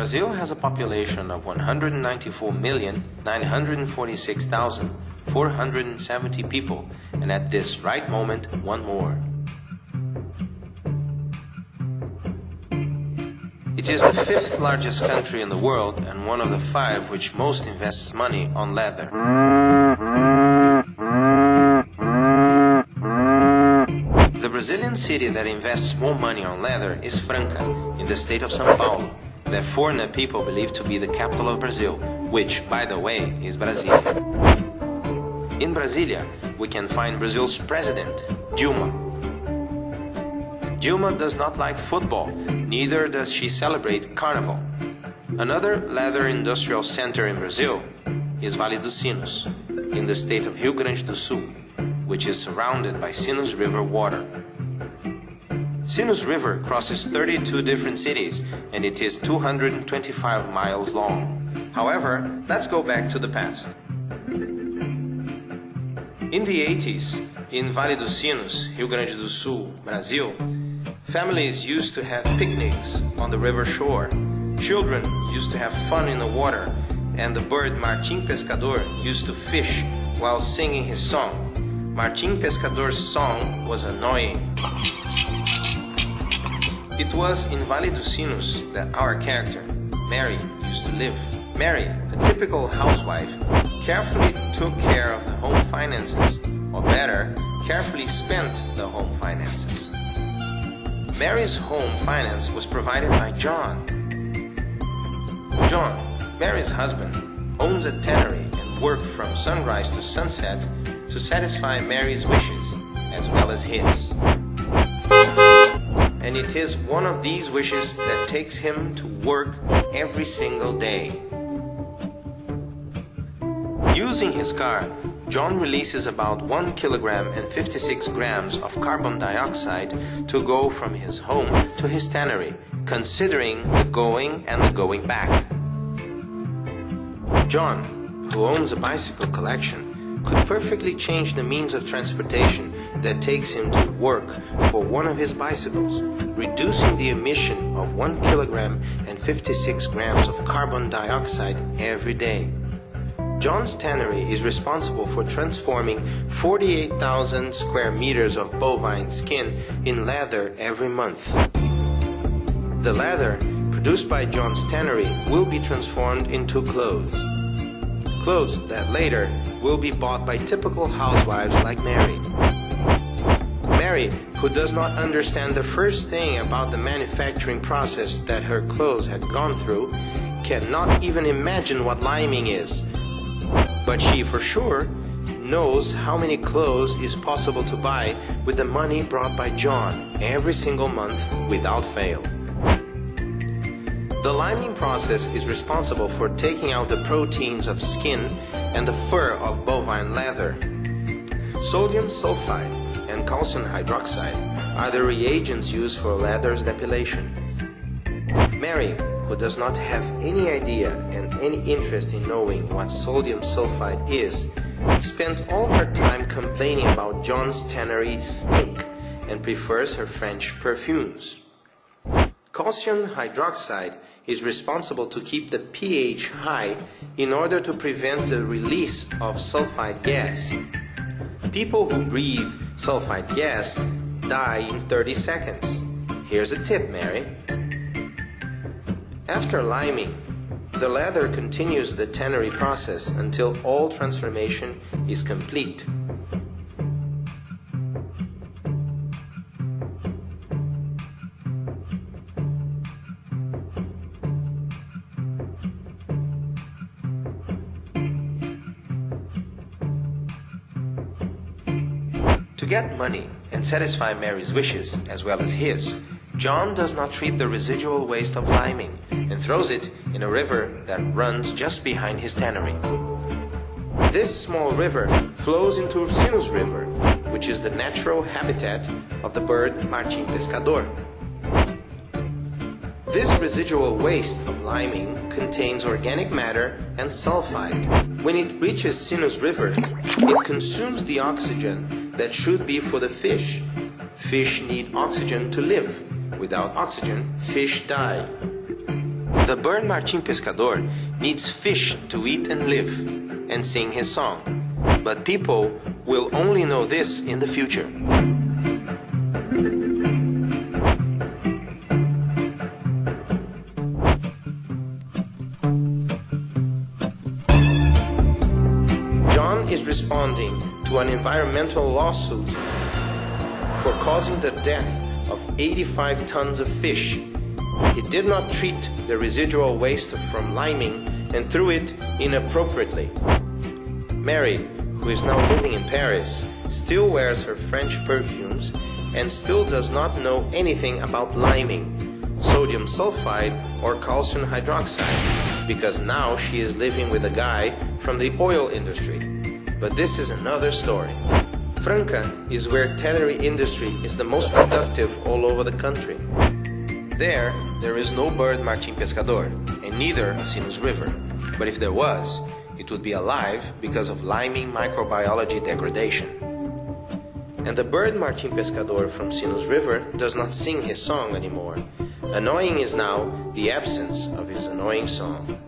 Brazil has a population of 194,946,470 people, and at this right moment, one more. It is the fifth largest country in the world and one of the five which most invests money on leather. The Brazilian city that invests more money on leather is Franca, in the state of São Paulo. Therefore, the people believe to be the capital of Brazil, which, by the way, is Brasília. In Brasília, we can find Brazil's president, Dilma. Dilma does not like football, neither does she celebrate Carnival. Another leather industrial center in Brazil is Vale dos Sinos, in the state of Rio Grande do Sul, which is surrounded by Sinos River water. Sinos River crosses 32 different cities, and it is 225 miles long. However, let's go back to the past. In the 80s, in Vale dos Sinos, Rio Grande do Sul, Brazil, families used to have picnics on the river shore. Children used to have fun in the water, and the bird Martim Pescador used to fish while singing his song. Martim Pescador's song was annoying. It was in Vale dos Sinos that our character, Mary, used to live. Mary, a typical housewife, carefully took care of the home finances, or better, carefully spent the home finances. Mary's home finance was provided by John. John, Mary's husband, owns a tannery and worked from sunrise to sunset to satisfy Mary's wishes as well as his. And it is one of these wishes that takes him to work every single day. Using his car, John releases about 1 kilogram and 56 grams of carbon dioxide to go from his home to his tannery, considering the going and the going back. John, who owns a bicycle collection, could perfectly change the means of transportation that takes him to work for one of his bicycles, reducing the emission of 1 kilogram and 56 grams of carbon dioxide every day. John's tannery is responsible for transforming 48,000 square meters of bovine skin in leather every month. The leather produced by John's tannery will be transformed into clothes. Clothes that later will be bought by typical housewives like Mary. Mary, who does not understand the first thing about the manufacturing process that her clothes had gone through, cannot even imagine what liming is. But she for sure knows how many clothes is possible to buy with the money brought by John every single month without fail. The liming process is responsible for taking out the proteins of skin and the fur of bovine leather. Sodium sulfide and calcium hydroxide are the reagents used for leather's depilation. Mary, who does not have any idea and any interest in knowing what sodium sulfide is, spent all her time complaining about John's tannery stink and prefers her French perfumes. Calcium hydroxide is responsible to keep the pH high in order to prevent the release of sulfide gas. People who breathe sulfide gas die in 30 seconds. Here's a tip, Mary. After liming, the leather continues the tannery process until all transformation is complete. To get money and satisfy Mary's wishes as well as his, John does not treat the residual waste of liming and throws it in a river that runs just behind his tannery. This small river flows into Sinos River, which is the natural habitat of the bird Martim Pescador. This residual waste of liming contains organic matter and sulfide. When it reaches Sinos River, it consumes the oxygen that should be for the fish. Fish need oxygen to live. Without oxygen, fish die. The bird Martim Pescador needs fish to eat and live, and sing his song. But people will only know this in the future. John is responding to an environmental lawsuit for causing the death of 85 tons of fish. He did not treat the residual waste from liming and threw it inappropriately. Mary, who is now living in Paris, still wears her French perfumes and still does not know anything about liming, sodium sulfide or calcium hydroxide, because now she is living with a guy from the oil industry. But this is another story. Franca is where tannery industry is the most productive all over the country. There is no bird Martim Pescador, and neither a Sinus River. But if there was, it would be alive because of liming microbiology degradation. And the bird Martim Pescador from Sinus River does not sing his song anymore. Annoying is now the absence of his annoying song.